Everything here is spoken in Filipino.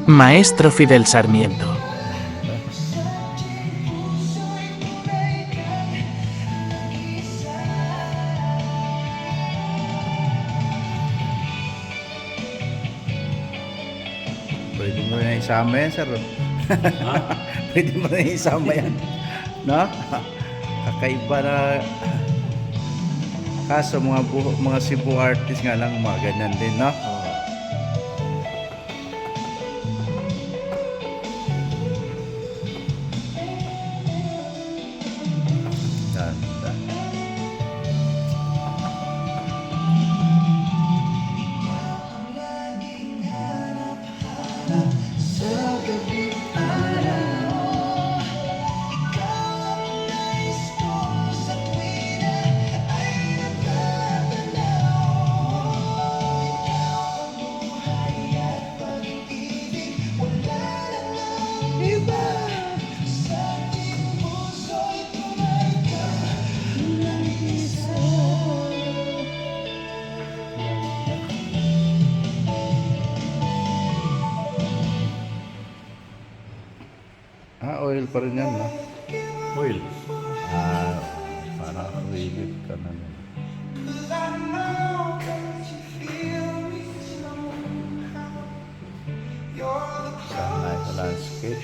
Maestro Fidel Sarmiento. Pwede mo na isama yan, sir. Ha? Pwede mo na isama yan. No? Kakaiba na. Kaso mga Cebu artist nga lang, mga ganyan din, no? Ganda. Oil pa rin yan, no? Oil. Parang acrylic ka na nun. Sana sa landscape.